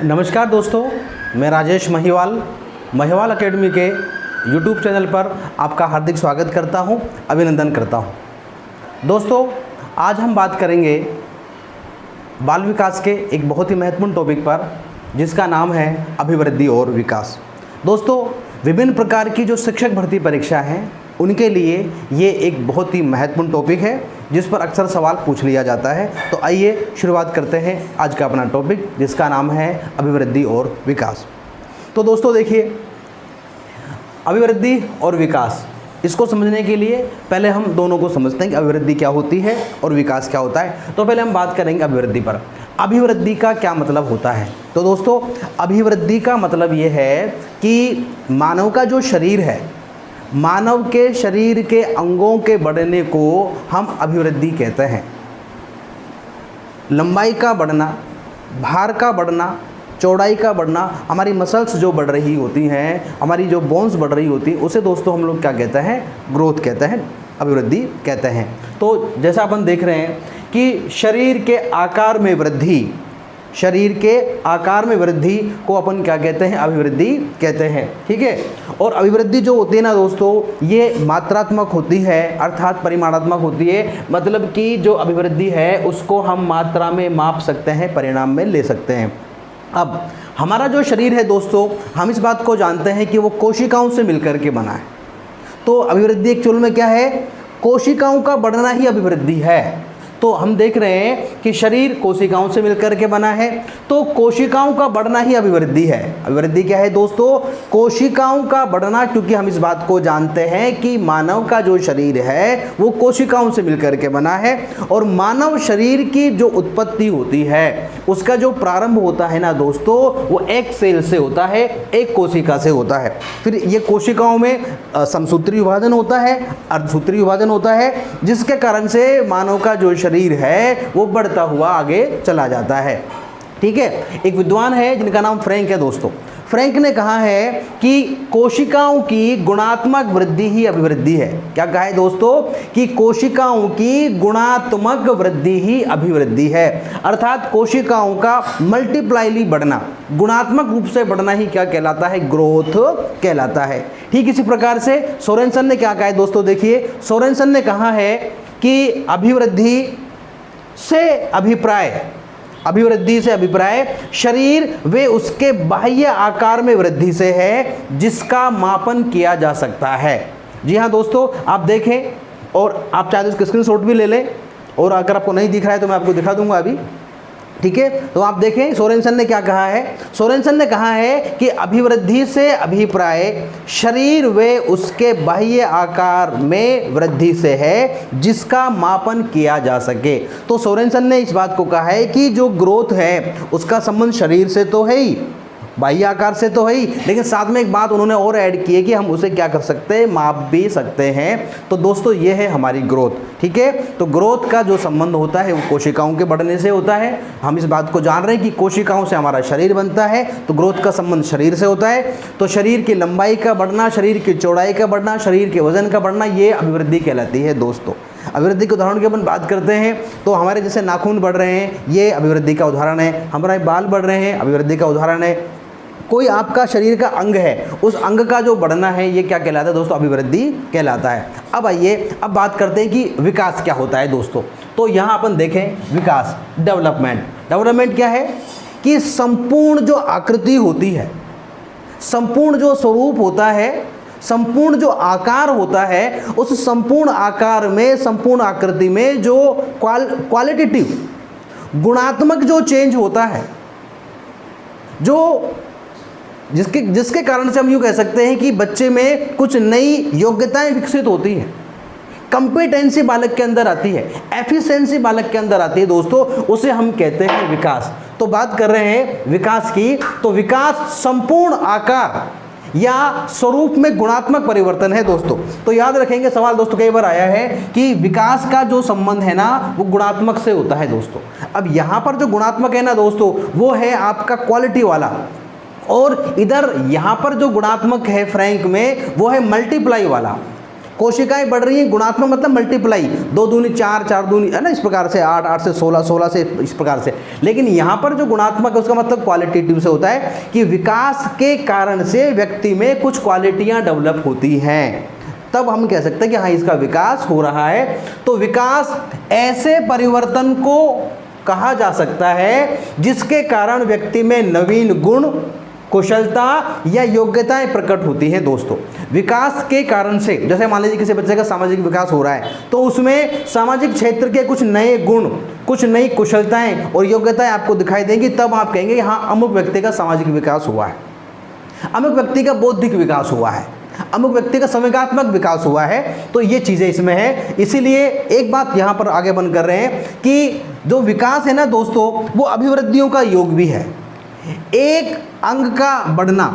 नमस्कार दोस्तों, मैं राजेश महिवाल महिवाल एकेडमी के यूट्यूब चैनल पर आपका हार्दिक स्वागत करता हूं, अभिनंदन करता हूं। दोस्तों, आज हम बात करेंगे बाल विकास के एक बहुत ही महत्वपूर्ण टॉपिक पर, जिसका नाम है अभिवृद्धि और विकास। दोस्तों, विभिन्न प्रकार की जो शिक्षक भर्ती परीक्षा हैं उनके लिए ये एक बहुत ही महत्वपूर्ण टॉपिक है, जिस पर अक्सर सवाल पूछ लिया जाता है। तो आइए शुरुआत करते हैं आज का अपना टॉपिक, जिसका नाम है अभिवृद्धि और विकास। तो दोस्तों देखिए, अभिवृद्धि और विकास, इसको समझने के लिए पहले हम दोनों को समझते हैं कि अभिवृद्धि क्या होती है और विकास क्या होता है। तो पहले हम बात करेंगे अभिवृद्धि पर। अभिवृद्धि का क्या मतलब होता है? तो दोस्तों, अभिवृद्धि का मतलब ये है कि मानव का जो शरीर है, मानव के शरीर के अंगों के बढ़ने को हम अभिवृद्धि कहते हैं। लंबाई का बढ़ना, भार का बढ़ना, चौड़ाई का बढ़ना, हमारी मसल्स जो बढ़ रही होती हैं, हमारी जो बोन्स बढ़ रही होती हैं, उसे दोस्तों हम लोग क्या कहते हैं? ग्रोथ कहते हैं, अभिवृद्धि कहते हैं। तो जैसा अपन देख रहे हैं कि शरीर के आकार में वृद्धि, शरीर के आकार में वृद्धि को अपन क्या कहते हैं? अभिवृद्धि कहते हैं। ठीक है। और अभिवृद्धि जो होती है ना दोस्तों, ये मात्रात्मक होती है, अर्थात परिमाणात्मक होती है। मतलब कि जो अभिवृद्धि है उसको हम मात्रा में माप सकते हैं, परिणाम में ले सकते हैं। अब हमारा जो शरीर है दोस्तों, हम इस बात को जानते हैं कि वो कोशिकाओं से मिलकर के बना है। तो अभिवृद्धि एक्चुअल में क्या है? कोशिकाओं का बढ़ना ही अभिवृद्धि है। तो हम देख रहे हैं कि शरीर कोशिकाओं से मिलकर के बना है, तो कोशिकाओं का बढ़ना ही अभिवृद्धि है। अभिवृद्धि क्या है दोस्तों? कोशिकाओं का बढ़ना, क्योंकि हम इस बात को जानते हैं कि मानव का जो शरीर है वो कोशिकाओं से मिलकर के बना है। और मानव शरीर की जो उत्पत्ति होती है, उसका जो प्रारंभ होता है ना दोस्तों, वो एक सेल से होता है, एक कोशिका से होता है। फिर ये कोशिकाओं में समसूत्री विभाजन होता है, अर्धसूत्री विभाजन होता है, जिसके कारण से मानव का जो शरीर है वो बढ़ता हुआ आगे चला जाता है। ठीक है। एक विद्वान है जिनका नाम फ्रैंक है दोस्तों। फ्रैंक ने कहा है कि कोशिकाओं की गुणात्मक वृद्धि ही अभिवृद्धि है। क्या कहा है दोस्तों? कि कोशिकाओं की गुणात्मक वृद्धि ही अभिवृद्धि है। अर्थात कोशिकाओं का मल्टीप्लाइली बढ़ना, गुणात्मक रूप से बढ़ना ही क्या कहलाता है? ग्रोथ कहलाता है। ठीक इसी प्रकार से सोरेनसन ने क्या कहा है दोस्तों? देखिए, सोरेनसन ने कहा है कि अभिवृद्धि से अभिप्राय, अभिवृद्धि से अभिप्राय शरीर वे उसके बाह्य आकार में वृद्धि से है, जिसका मापन किया जा सकता है। जी हाँ दोस्तों, आप देखें और आप चाहे तो स्क्रीनशॉट भी ले लें, और अगर आपको नहीं दिख रहा है तो मैं आपको दिखा दूंगा अभी। ठीक है। तो आप देखें सोरेनसन ने क्या कहा है। सोरेनसन ने कहा है कि अभिवृद्धि से अभिप्राय शरीर वे उसके बाह्य आकार में वृद्धि से है, जिसका मापन किया जा सके। तो सोरेनसन ने इस बात को कहा है कि जो ग्रोथ है उसका संबंध शरीर से तो है ही, बाह्य आकार से तो है ही, लेकिन साथ में एक बात उन्होंने और ऐड की है कि हम उसे क्या कर सकते हैं? माप भी सकते हैं। तो दोस्तों, ये है हमारी ग्रोथ। ठीक है। तो ग्रोथ का जो संबंध होता है वो कोशिकाओं के बढ़ने से होता है। हम इस बात को जान रहे हैं कि कोशिकाओं से हमारा शरीर बनता है, तो ग्रोथ का संबंध शरीर से होता है। तो शरीर की लंबाई का बढ़ना, शरीर की चौड़ाई का बढ़ना, शरीर के वजन का बढ़ना, ये अभिवृद्धि कहलाती है दोस्तों। अभिवृद्धि के उदाहरण की अपन बात करते हैं तो हमारे जैसे नाखून बढ़ रहे हैं, ये अभिवृद्धि का उदाहरण है। हमारे बाल बढ़ रहे हैं, अभिवृद्धि का उदाहरण है। कोई आपका शरीर का अंग है, उस अंग का जो बढ़ना है ये क्या कहलाता है दोस्तों? अभिवृद्धि कहलाता है। अब आइए, अब बात करते हैं कि विकास क्या होता है दोस्तों। तो यहाँ अपन देखें विकास, डेवलपमेंट। डेवलपमेंट क्या है? कि संपूर्ण जो आकृति होती है, संपूर्ण जो स्वरूप होता है, संपूर्ण जो आकार होता है, उस संपूर्ण आकार में, संपूर्ण आकृति में जो क्वालिटेटिव, गुणात्मक जो चेंज होता है, जो जिसके कारण से हम यूँ कह सकते हैं कि बच्चे में कुछ नई योग्यताएं विकसित होती हैं, कंपिटेंसी बालक के अंदर आती है, एफिशिएंसी बालक के अंदर आती है दोस्तों, उसे हम कहते हैं विकास। तो बात कर रहे हैं विकास की। तो विकास संपूर्ण आकार या स्वरूप में गुणात्मक परिवर्तन है दोस्तों। तो याद रखेंगे, सवाल दोस्तों कई बार आया है कि विकास का जो संबंध है ना वो गुणात्मक से होता है दोस्तों। अब यहाँ पर जो गुणात्मक है ना दोस्तों, वो है आपका क्वालिटी वाला, और इधर यहाँ पर जो गुणात्मक है फ्रैंक में, वो है मल्टीप्लाई वाला। कोशिकाएं बढ़ रही हैं, गुणात्मक मतलब मल्टीप्लाई, 2 दूनी 4, 4 दूनी है ना, इस प्रकार से 8, 8 से 16, 16 से इस प्रकार से। लेकिन यहाँ पर जो गुणात्मक है उसका मतलब क्वालिटेटिव से होता है कि विकास के कारण से व्यक्ति में कुछ क्वालिटियाँ डेवलप होती हैं, तब हम कह सकते हैं कि हाँ इसका विकास हो रहा है। तो विकास ऐसे परिवर्तन को कहा जा सकता है जिसके कारण व्यक्ति में नवीन गुण, कुशलता या योग्यताएं प्रकट होती हैं दोस्तों। विकास के कारण से, जैसे मान लीजिए किसी बच्चे का सामाजिक विकास हो रहा है तो उसमें सामाजिक क्षेत्र के कुछ नए गुण, कुछ नई कुशलताएं और योग्यताएं आपको दिखाई देंगी, तब आप कहेंगे कि हाँ अमुक व्यक्ति का सामाजिक विकास हुआ है, अमुक व्यक्ति का बौद्धिक विकास हुआ है, अमुक व्यक्ति का संवेगात्मक विकास हुआ है। तो ये चीज़ें इसमें है। इसीलिए एक बात यहाँ पर आगे बन कर रहे हैं कि जो विकास है ना दोस्तों, वो अभिवृद्धियों का योग भी है। एक अंग का बढ़ना,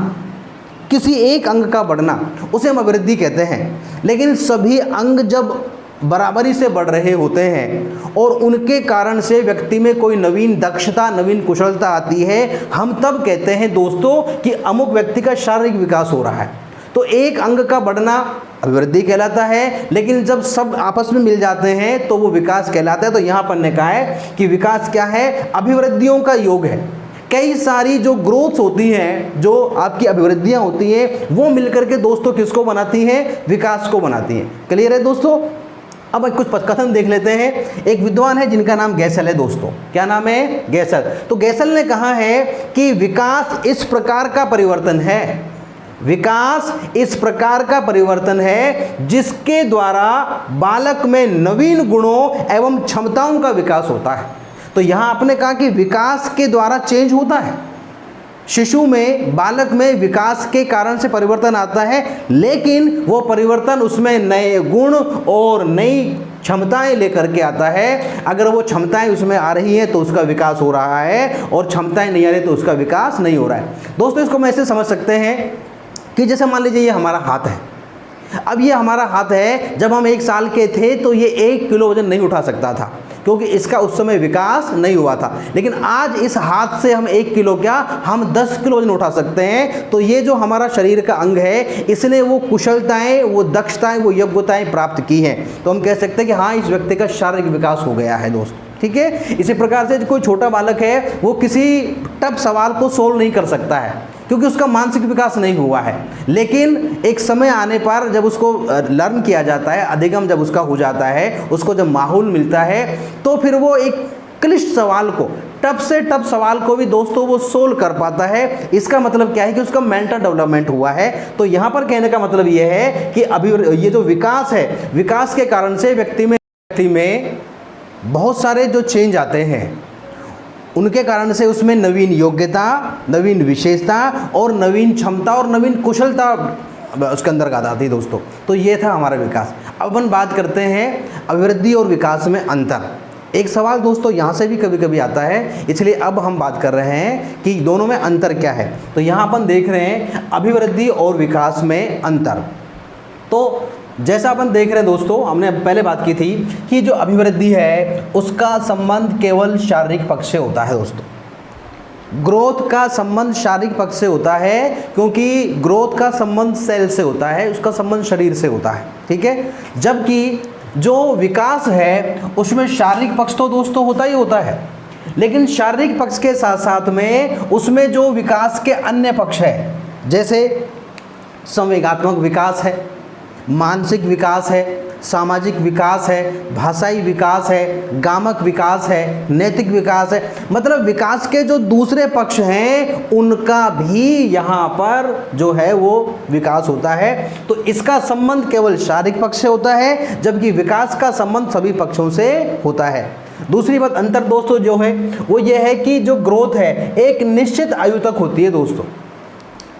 किसी एक अंग का बढ़ना उसे हम अभिवृद्धि कहते हैं। लेकिन सभी अंग जब बराबरी से बढ़ रहे होते हैं और उनके कारण से व्यक्ति में कोई नवीन दक्षता, नवीन कुशलता आती है, हम तब कहते हैं दोस्तों कि अमुक व्यक्ति का शारीरिक विकास हो रहा है। तो एक अंग का बढ़ना अभिवृद्धि कहलाता है, लेकिन जब सब आपस में मिल जाते हैं तो वो विकास कहलाता है। तो यहाँ पर ने कहा है कि विकास क्या है, अभिवृद्धियों का योग है। कई सारी जो ग्रोथ्स होती हैं, जो आपकी अभिवृद्धियां होती हैं, वो मिलकर के दोस्तों किसको बनाती हैं, विकास को बनाती हैं। क्लियर है दोस्तों। अब कुछ कथन देख लेते हैं। एक विद्वान है जिनका नाम गैसल है दोस्तों। क्या नाम है, गैसल। तो गैसल ने कहा है कि विकास इस प्रकार का परिवर्तन है, विकास इस प्रकार का परिवर्तन है जिसके द्वारा बालक में नवीन गुणों एवं क्षमताओं का विकास होता है। तो यहाँ आपने कहा कि विकास के द्वारा चेंज होता है, शिशु में, बालक में विकास के कारण से परिवर्तन आता है, लेकिन वो परिवर्तन उसमें नए गुण और नई क्षमताएं लेकर के आता है। अगर वो क्षमताएं उसमें आ रही हैं तो उसका विकास हो रहा है, और क्षमताएं नहीं आ रही तो उसका विकास नहीं हो रहा है। दोस्तों इसको हम ऐसे समझ सकते हैं कि जैसे मान लीजिए ये हमारा हाथ है। अब ये हमारा हाथ है, जब हम 1 साल के थे तो ये 1 किलो वजन नहीं उठा सकता था, क्योंकि इसका उस समय विकास नहीं हुआ था। लेकिन आज इस हाथ से हम 1 किलो क्या, हम 10 किलो वजन उठा सकते हैं। तो ये जो हमारा शरीर का अंग है, इसने वो कुशलताएं, वो दक्षताएं, वो योग्यताएं प्राप्त की हैं। तो हम कह सकते हैं कि हाँ इस व्यक्ति का शारीरिक विकास हो गया है दोस्तों। ठीक है। इसी प्रकार से कोई छोटा बालक है, वो किसी टफ सवाल को सोल्व नहीं कर सकता है क्योंकि उसका मानसिक विकास नहीं हुआ है। लेकिन एक समय आने पर जब उसको लर्न किया जाता है, अधिगम जब उसका हो जाता है, उसको जब माहौल मिलता है, तो फिर वो एक क्लिष्ट सवाल को, टफ से टफ सवाल को भी दोस्तों वो सोल्व कर पाता है। इसका मतलब क्या है कि उसका मेंटल डेवलपमेंट हुआ है। तो यहाँ पर कहने का मतलब ये है कि अभी ये जो विकास है, विकास के कारण से व्यक्ति में बहुत सारे जो चेंज आते हैं, उनके कारण से उसमें नवीन योग्यता, नवीन विशेषता और नवीन क्षमता और नवीन कुशलता उसके अंदर आती है दोस्तों। तो ये था हमारा विकास। अब अपन बात करते हैं अभिवृद्धि और विकास में अंतर। एक सवाल दोस्तों यहाँ से भी कभी कभी आता है, इसलिए अब हम बात कर रहे हैं कि दोनों में अंतर क्या है। तो यहाँ अपन देख रहे हैं अभिवृद्धि और विकास में अंतर। तो जैसा अपन देख रहे हैं दोस्तों, हमने पहले बात की थी कि जो अभिवृद्धि है उसका संबंध केवल शारीरिक पक्ष से होता है दोस्तों। ग्रोथ का संबंध शारीरिक पक्ष से होता है, क्योंकि ग्रोथ का संबंध सेल से होता है, उसका संबंध शरीर से होता है। ठीक है। जबकि जो विकास है उसमें शारीरिक पक्ष तो दोस्तों होता ही होता है, लेकिन शारीरिक पक्ष के साथ साथ में उसमें जो विकास के अन्य पक्ष है, जैसे संवेगात्मक विकास है, मानसिक विकास है, सामाजिक विकास है, भाषाई विकास है, गामक विकास है, नैतिक विकास है, मतलब विकास के जो दूसरे पक्ष हैं उनका भी यहाँ पर जो है वो विकास होता है। तो इसका संबंध केवल शारीरिक पक्ष से होता है, जबकि विकास का संबंध सभी पक्षों से होता है। दूसरी बात अंतर दोस्तों जो है वो ये है कि जो ग्रोथ है एक निश्चित आयु तक होती है दोस्तों।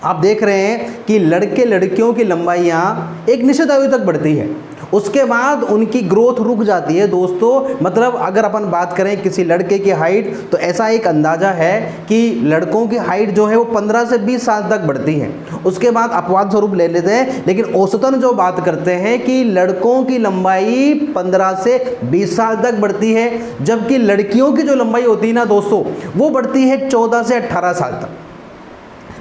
आप देख रहे हैं कि लड़के लड़कियों की लंबाइयाँ एक निश्चित आयु तक बढ़ती है, उसके बाद उनकी ग्रोथ रुक जाती है दोस्तों। मतलब अगर अपन बात करें किसी लड़के की हाइट, तो ऐसा एक अंदाज़ा है कि लड़कों की हाइट जो है वो 15 से 20 साल तक बढ़ती है, उसके बाद अपवाद स्वरूप ले लेते हैं। लेकिन औसतन जो बात करते हैं कि लड़कों की लंबाई 15 से 20 साल तक बढ़ती है, जबकि लड़कियों की जो लंबाई होती है ना दोस्तों, वो बढ़ती है 14 से 18 साल तक।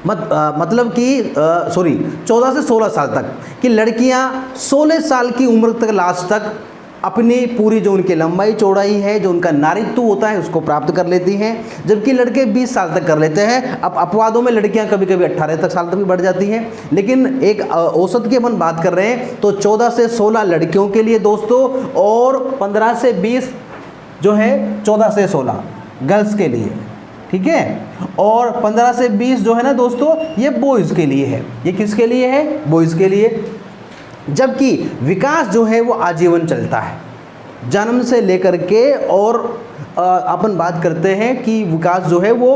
मतलब कि 14 से 16 साल तक कि लड़कियां 16 साल की उम्र तक लास्ट तक अपनी पूरी जो उनकी लंबाई चौड़ाई है, जो उनका नारीत्व होता है, उसको प्राप्त कर लेती हैं, जबकि लड़के 20 साल तक कर लेते हैं। अब अपवादों में लड़कियां कभी कभी 18 साल तक भी बढ़ जाती हैं, लेकिन एक औसत की अपन बात कर रहे हैं तो 14 से 16 लड़कियों के लिए दोस्तों, और 15 से 20 जो है 14 से 16 गर्ल्स के लिए, ठीक है, और 15 से 20 जो है ना दोस्तों ये बॉयज़ के लिए है। ये किसके लिए है? बॉयज़ के लिए। जबकि विकास जो है वो आजीवन चलता है, जन्म से लेकर के, और अपन बात करते हैं कि विकास जो है वो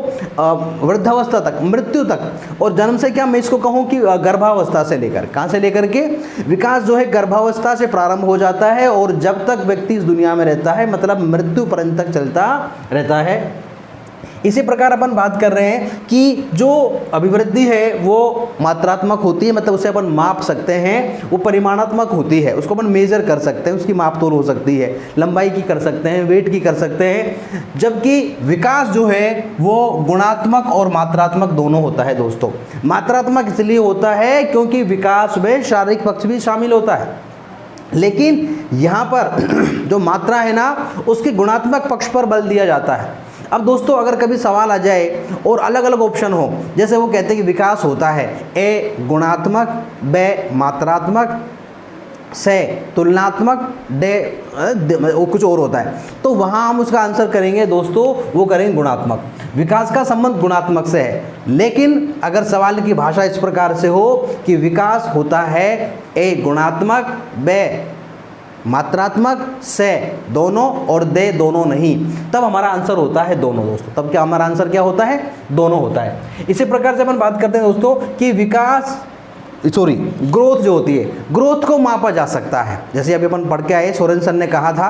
वृद्धावस्था तक, मृत्यु तक, और जन्म से क्या मैं इसको कहूँ कि गर्भावस्था से लेकर, कहाँ से लेकर के विकास जो है गर्भावस्था से प्रारंभ हो जाता है और जब तक व्यक्ति इस दुनिया में रहता है, मतलब मृत्यु पर्यंत तक चलता रहता है। इसी प्रकार अपन बात कर रहे हैं कि जो अभिवृद्धि है वो मात्रात्मक होती है, मतलब उसे अपन माप सकते हैं, वो परिमाणात्मक होती है, उसको अपन मेजर कर सकते हैं, उसकी माप तोल हो सकती है, लंबाई की कर सकते हैं, वेट की कर सकते हैं। जबकि विकास जो है वो गुणात्मक और मात्रात्मक दोनों होता है दोस्तों। मात्रात्मक इसलिए होता है क्योंकि विकास में शारीरिक पक्ष भी शामिल होता है, लेकिन यहाँ पर जो मात्रा है ना उसके गुणात्मक पक्ष पर बल दिया जाता है। अब दोस्तों अगर कभी सवाल आ जाए और अलग अलग ऑप्शन हो, जैसे वो कहते हैं कि विकास होता है ए गुणात्मक, ब मात्रात्मक, से तुलनात्मक, डे कुछ और होता है, तो वहाँ हम उसका आंसर करेंगे दोस्तों, वो करेंगे गुणात्मक। विकास का संबंध गुणात्मक से है। लेकिन अगर सवाल की भाषा इस प्रकार से हो कि विकास होता है ए गुणात्मक, ब मात्रात्मक, से दोनों और दे दोनों नहीं, तब हमारा आंसर होता है दोनों दोस्तों। तब क्या हमारा आंसर क्या होता है? दोनों होता है। इसी प्रकार से अपन बात करते हैं दोस्तों कि ग्रोथ जो होती है, ग्रोथ को मापा जा सकता है। जैसे अभी अपन पढ़ के आए, सोरेनसन ने कहा था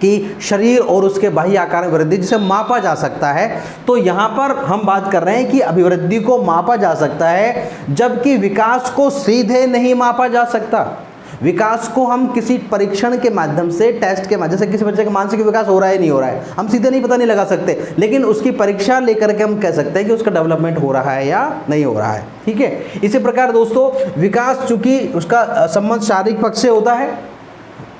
कि शरीर और उसके बाह्य आकार में वृद्धि जिसे मापा जा सकता है, तो यहाँ पर हम बात कर रहे हैं कि अभिवृद्धि को मापा जा सकता है, जबकि विकास को सीधे नहीं मापा जा सकता। विकास को हम किसी परीक्षण के माध्यम से, टेस्ट के माध्यम से, किसी बच्चे का मानसिक विकास हो रहा है नहीं हो रहा है, हम सीधे नहीं पता नहीं लगा सकते, लेकिन उसकी परीक्षा लेकर के हम कह सकते हैं कि उसका डेवलपमेंट हो रहा है या नहीं हो रहा है, ठीक है। इसी प्रकार दोस्तों विकास चूंकि उसका संबंध शारीरिक पक्ष से होता है,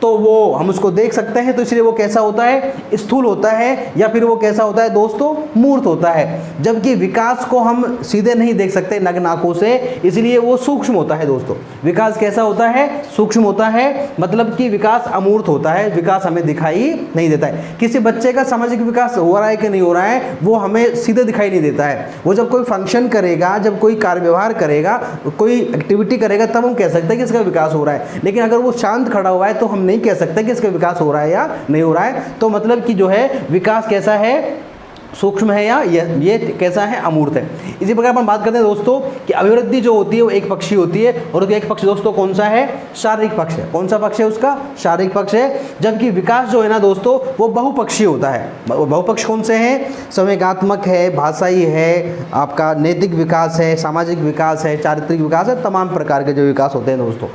तो वो हम उसको देख सकते हैं, तो इसलिए वो कैसा होता है? स्थूल होता है, या फिर वो कैसा होता है दोस्तों? मूर्त होता है। जबकि विकास को हम सीधे नहीं देख सकते नग्न आंखों से, इसलिए वो सूक्ष्म होता है दोस्तों। विकास कैसा होता है? सूक्ष्म होता है, मतलब कि विकास अमूर्त होता है, विकास हमें दिखाई नहीं देता है। किसी बच्चे का सामाजिक विकास हो रहा है कि नहीं हो रहा है, वो हमें सीधे दिखाई नहीं देता है। वो जब कोई फंक्शन करेगा, जब कोई कार्य व्यवहार करेगा, कोई एक्टिविटी करेगा, तब हम कह सकते हैं कि इसका विकास हो रहा है। लेकिन अगर वो शांत खड़ा हुआ है तो हम नहीं कह सकते कि इसका विकास हो रहा है या नहीं हो रहा है। तो मतलब कि जो है विकास कैसा है? सूक्ष्म है, या ये कैसा है? अमूर्त है। इसी प्रकार अपन बात करते हैं दोस्तों कि अभिवृद्धि जो होती है वो एक पक्षी होती है, और उसका एक पक्ष दोस्तों कौन सा है? शारीरिक पक्ष है। कौन सा पक्ष है उसका? शारीरिक पक्ष है। जबकि विकास जो है ना दोस्तों वो बहुपक्षीय होता है। बहुपक्ष कौन से हैं? संवेगात्मक है, भाषाई है, आपका नैतिक विकास है, सामाजिक विकास है, चारित्रिक विकास है, तमाम प्रकार के जो विकास होते हैं दोस्तों।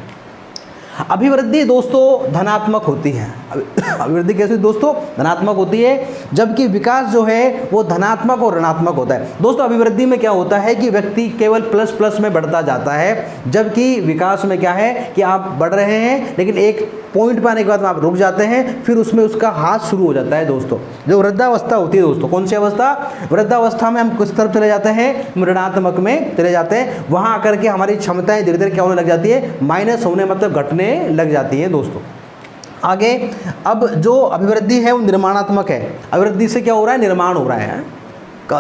अभिवृद्धि दोस्तों धनात्मक होती है। अभिवृद्धि कैसी दोस्तों? धनात्मक होती है, जबकि विकास जो है वो धनात्मक और ऋणात्मक होता है। दोस्तों अभिवृद्धि में क्या होता है कि व्यक्ति केवल प्लस प्लस में बढ़ता जाता है, जबकि विकास में क्या है कि आप बढ़ रहे हैं, लेकिन एक पॉइंट पर आने के बाद आप रुक जाते हैं, फिर उसमें उसका हाथ शुरू हो जाता है दोस्तों। जो वृद्धावस्था होती है दोस्तों, कौन सी अवस्था? वृद्धावस्था में हम किस तरफ चले जाते हैं? ऋणात्मक में चले जाते हैं। वहाँ आकर के हमारी क्षमताएं धीरे धीरे क्या होने लग जाती है? माइनस होने, मतलब घटने लग जाती है दोस्तों। आगे अब जो अभिवृद्धि है वो निर्माणात्मक है। अभिवृद्धि से क्या हो रहा है? निर्माण हो रहा है,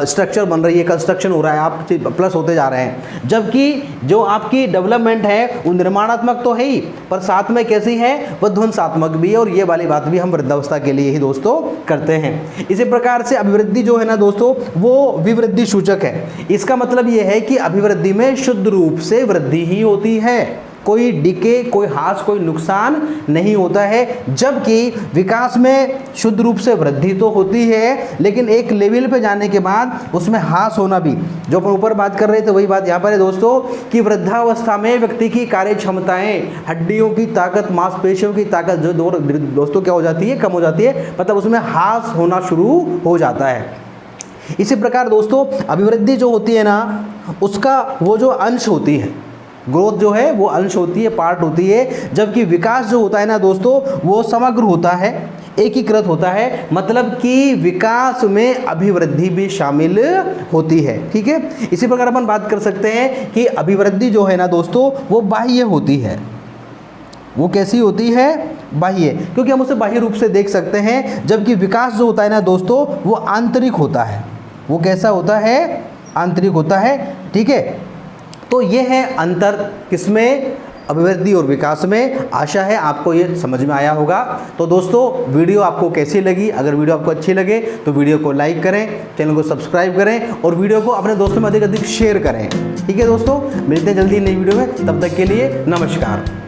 स्ट्रक्चर बन रही है, कंस्ट्रक्शन हो रहा है, आप प्लस होते जा रहे हैं। जबकि जो आपकी डेवलपमेंट है वो निर्माणात्मक तो है ही, पर साथ में कैसी है? वह ध्वंसात्मक भी है, और ये वाली बात भी हम वृद्धावस्था के लिए ही दोस्तों करते हैं। इसी प्रकार से अभिवृद्धि जो है ना दोस्तों वो विवृद्धि सूचक है। इसका मतलब ये है कि अभिवृद्धि में शुद्ध रूप से वृद्धि ही होती है, कोई डिके, कोई ह्रास, कोई नुकसान नहीं होता है। जबकि विकास में शुद्ध रूप से वृद्धि तो होती है, लेकिन एक लेवल पे जाने के बाद उसमें ह्रास होना भी, जो अपन ऊपर बात कर रहे थे वही बात यहाँ पर है दोस्तों, कि वृद्धावस्था में व्यक्ति की कार्य क्षमताएं, हड्डियों की ताकत, मांसपेशियों की ताकत जो दोस्तों क्या हो जाती है? कम हो जाती है, मतलब उसमें ह्रास होना शुरू हो जाता है। इसी प्रकार दोस्तों अभिवृद्धि जो होती है ना, उसका वो जो अंश होती है, ग्रोथ जो है वो अंश होती है, पार्ट होती है, जबकि विकास जो होता है ना दोस्तों वो समग्र होता है, एकीकृत होता है, मतलब कि विकास में अभिवृद्धि भी शामिल होती है। ठीक है, इसी प्रकार अपन बात कर सकते हैं कि अभिवृद्धि जो है ना दोस्तों वो बाह्य होती है। वो कैसी होती है? बाह्य, क्योंकि हम उसे बाह्य रूप से देख सकते हैं, जबकि विकास जो होता है ना दोस्तों वो आंतरिक होता है। वो कैसा होता है? आंतरिक होता है। ठीक है, तो ये है अंतर किसमें? अभिवृद्धि और विकास में। आशा है आपको ये समझ में आया होगा। तो दोस्तों वीडियो आपको कैसी लगी? अगर वीडियो आपको अच्छी लगे तो वीडियो को लाइक करें, चैनल को सब्सक्राइब करें और वीडियो को अपने दोस्तों में अधिक शेयर करें। ठीक है दोस्तों, मिलते हैं जल्दी नई वीडियो में, तब तक के लिए नमस्कार।